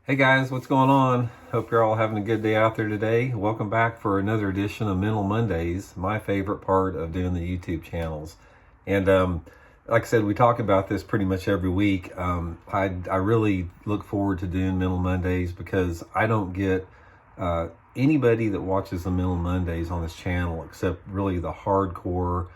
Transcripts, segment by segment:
Hey guys, what's going on? Hope you're all having a good day out there today. Welcome back for another edition of Mental Mondays, my favorite part of doing the YouTube channels. And like I said, we talk about this pretty much every week. I really look forward to doing Mental Mondays because I don't get anybody that watches the Mental Mondays on this channel except really the hardcore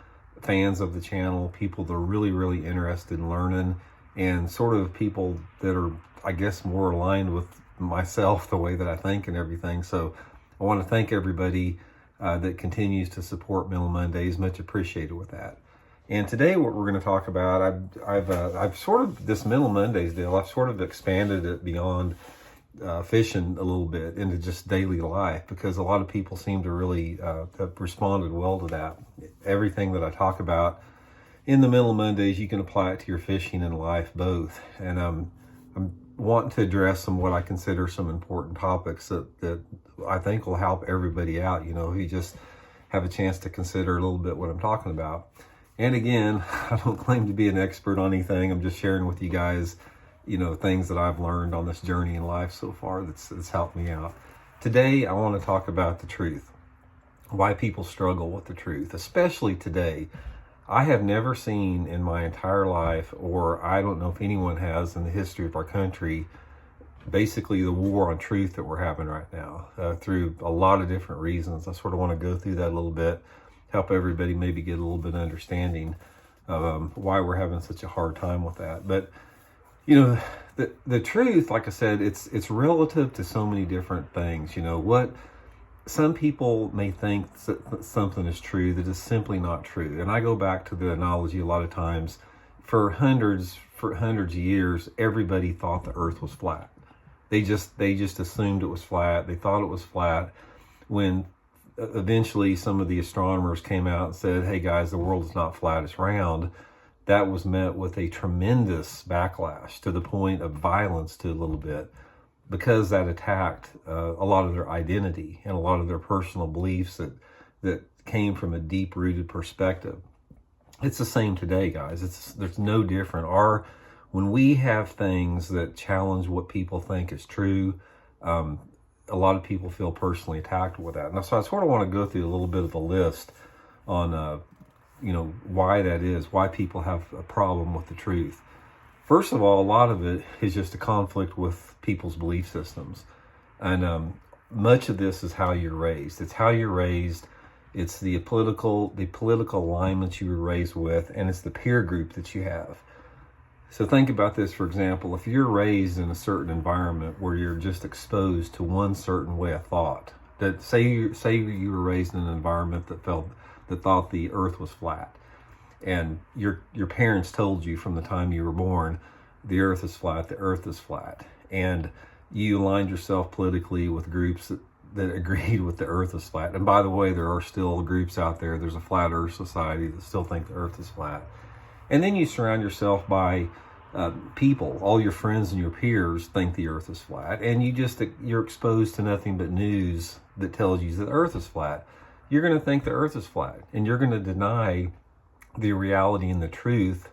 fans of the channel, people that are really interested in learning, and sort of people that are, I guess, more aligned with myself, the way that I think and everything. So I want to thank everybody that continues to support Mental Mondays. Much appreciated with that. And today, what we're going to talk about, I've sort of, this Mental Mondays deal, I've sort of expanded it beyond fishing a little bit into just daily life, because a lot of people seem to really have responded well to that. Everything that I talk about in the Mental Mondays, you can apply it to your fishing and life both. And I'm wanting to address some what I consider some important topics that I think will help everybody out, who you just have a chance to consider a little bit what I'm talking about. And again, I don't claim to be an expert on anything. I'm just sharing with you guys, things that I've learned on this journey in life so far that's helped me out. Today, I want to talk about the truth, why people struggle with the truth, especially today. I have never seen in my entire life, or I don't know if anyone has in the history of our country, basically the war on truth that we're having right now through a lot of different reasons. I sort of want to go through that a little bit, help everybody maybe get a little bit of understanding of why we're having such a hard time with that. But, the truth, like I said, it's relative to so many different things. What some people may think something is true that is simply not true. And I go back to the analogy a lot of times. For hundreds of years, everybody thought the earth was flat. They just assumed it was flat. They thought it was flat. When eventually some of the astronomers came out and said, hey guys, the world is not flat, it's round, that was met with a tremendous backlash, to the point of violence to a little bit, because that attacked a lot of their identity and a lot of their personal beliefs that came from a deep-rooted perspective. It's the same today, guys. There's no different. When we have things that challenge what people think is true, a lot of people feel personally attacked with that. And so I sort of want to go through a little bit of a list on, why that is, why people have a problem with the truth. First of all, a lot of it is just a conflict with people's belief systems. And much of this is how you're raised. It's how you're raised. It's the political alignments you were raised with, and it's the peer group that you have. So think about this, for example, if you're raised in a certain environment where you're just exposed to one certain way of thought, that say you were raised in an environment that thought the earth was flat, and your parents told you from the time you were born, the earth is flat, and you aligned yourself politically with groups that agreed with the earth is flat. And by the way, there are still groups out there, there's a flat earth society that still think the earth is flat. And then you surround yourself by people, all your friends and your peers think the earth is flat, and you're exposed to nothing but news that tells you that the earth is flat. You're going to think the earth is flat, and you're going to deny the reality and the truth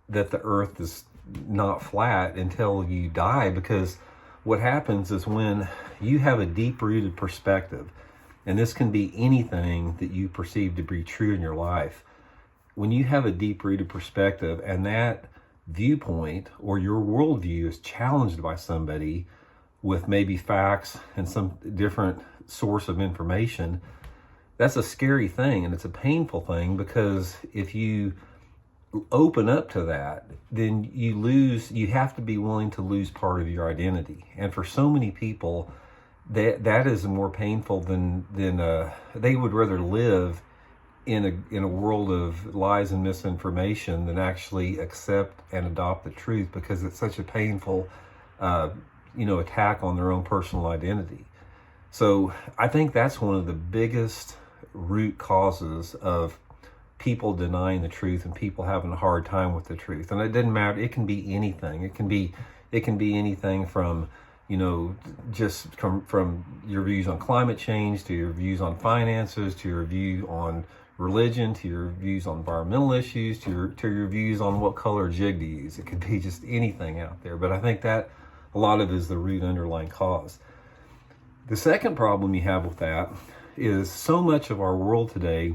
that the earth is not flat until you die. Because what happens is, when you have a deep-rooted perspective, and this can be anything that you perceive to be true in your life, when you have a deep-rooted perspective and that viewpoint or your worldview is challenged by somebody with maybe facts and some different source of information, that's a scary thing, and it's a painful thing, because if you open up to that, then you have to be willing to lose part of your identity. And for so many people, that is more painful than they would rather live in a world of lies and misinformation than actually accept and adopt the truth, because it's such a painful attack on their own personal identity. So I think that's one of the biggest root causes of people denying the truth and people having a hard time with the truth. And it doesn't matter, it can be anything. It can be anything from just from your views on climate change, to your views on finances, to your view on religion, to your views on environmental issues, to your views on what color jig to use. It could be just anything out there. But I think that a lot of it is the root underlying cause. The second problem you have with that is so much of our world today,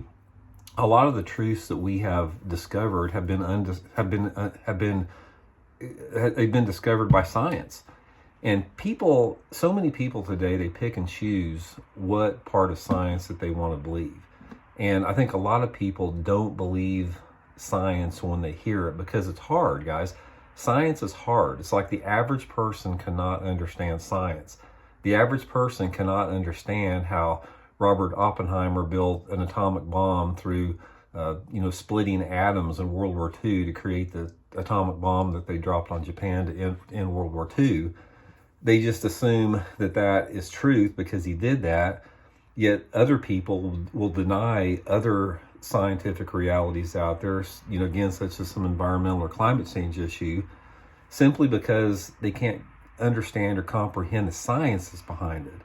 a lot of the truths that we have discovered have been discovered by science. And so many people today, they pick and choose what part of science that they want to believe. And I think a lot of people don't believe science when they hear it because it's hard, guys. Science is hard. It's like the average person cannot understand science. The average person cannot understand how Robert Oppenheimer built an atomic bomb through, splitting atoms in World War II to create the atomic bomb that they dropped on Japan to end World War II. They just assume that that is truth because he did that. Yet other people will deny other scientific realities out there, again, such as some environmental or climate change issue, simply because they can't understand or comprehend the sciences behind it.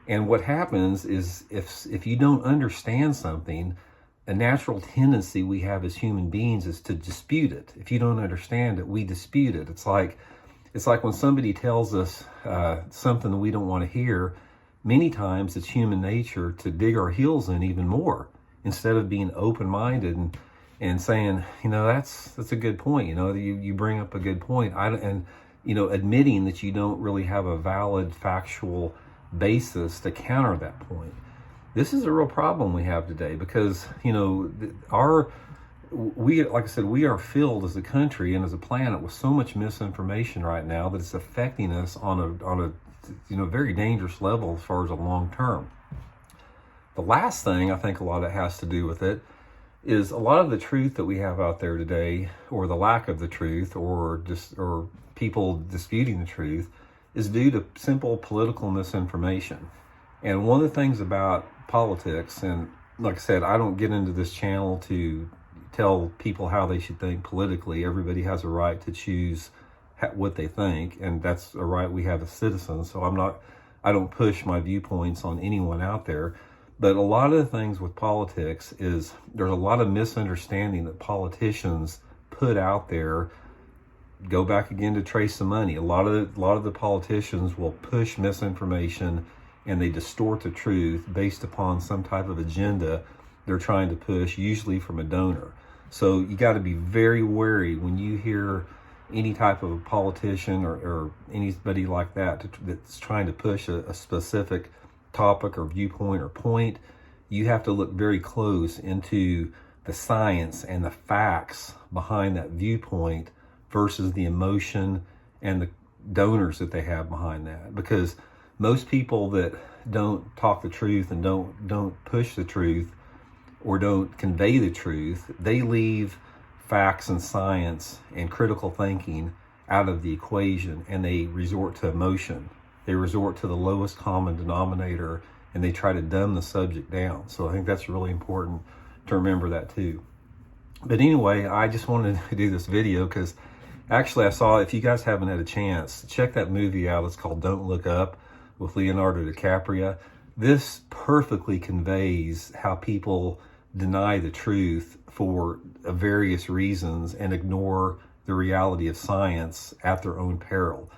And what happens is if you don't understand something, a natural tendency we have as human beings is to dispute it. If you don't understand it, we dispute it. It's like when somebody tells us something that we don't want to hear. Many times it's human nature to dig our heels in even more instead of being open-minded and saying, that's a good point. You bring up a good point. Admitting that you don't really have a valid factual basis to counter that point. This is a real problem we have today because, like I said, we are filled as a country and as a planet with so much misinformation right now that it's affecting us on a very dangerous level as far as a long term. The last thing I think a lot of it has to do with it is a lot of the truth that we have out there today, or the lack of the truth, or people disputing the truth, is due to simple political misinformation. And one of the things about politics, and like I said, I don't get into this channel to tell people how they should think politically. Everybody has a right to choose what they think, and that's a right we have as citizens. So I don't push my viewpoints on anyone out there. But a lot of the things with politics is there's a lot of misunderstanding that politicians put out there. Go back again to trace the money. A lot of the politicians will push misinformation and they distort the truth based upon some type of agenda they're trying to push, usually from a donor. So you got to be very wary when you hear any type of a politician or anybody like that that's trying to push a specific topic or viewpoint or point. You have to look very close into the science and the facts behind that viewpoint versus the emotion and the donors that they have behind that. Because most people that don't talk the truth and don't push the truth or don't convey the truth, they leave facts and science and critical thinking out of the equation, and they resort to emotion. They resort to the lowest common denominator, and they try to dumb the subject down. So I think that's really important to remember that too. But anyway, I just wanted to do this video because actually I saw, if you guys haven't had a chance, check that movie out. It's called Don't Look Up with Leonardo DiCaprio. This perfectly conveys how people deny the truth for various reasons and ignore the reality of science at their own peril.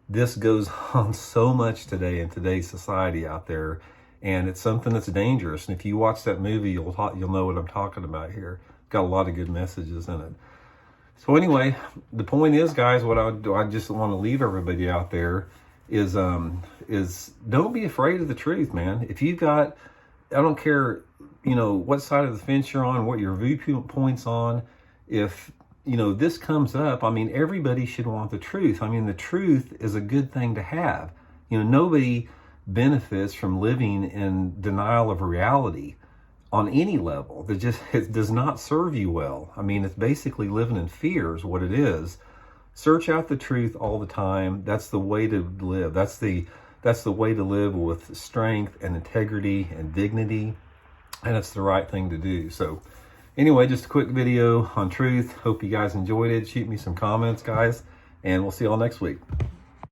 This goes on so much today in today's society out there, and it's something that's dangerous. And if you watch that movie, you'll know what I'm talking about here. Got a lot of good messages in it. So anyway, the point is, guys, what I just want to leave everybody out there is don't be afraid of the truth, man. If you've got, I don't care, what side of the fence you're on, what your viewpoint's on, if this comes up, everybody should want the truth. The truth is a good thing to have. Nobody benefits from living in denial of reality on any level. It does not serve you well. It's basically living in fear is what it is. Search out the truth all the time. That's the way to live. That's the way to live with strength and integrity and dignity. And it's the right thing to do. So anyway, just a quick video on truth. Hope you guys enjoyed it. Shoot me some comments, guys. And we'll see y'all next week.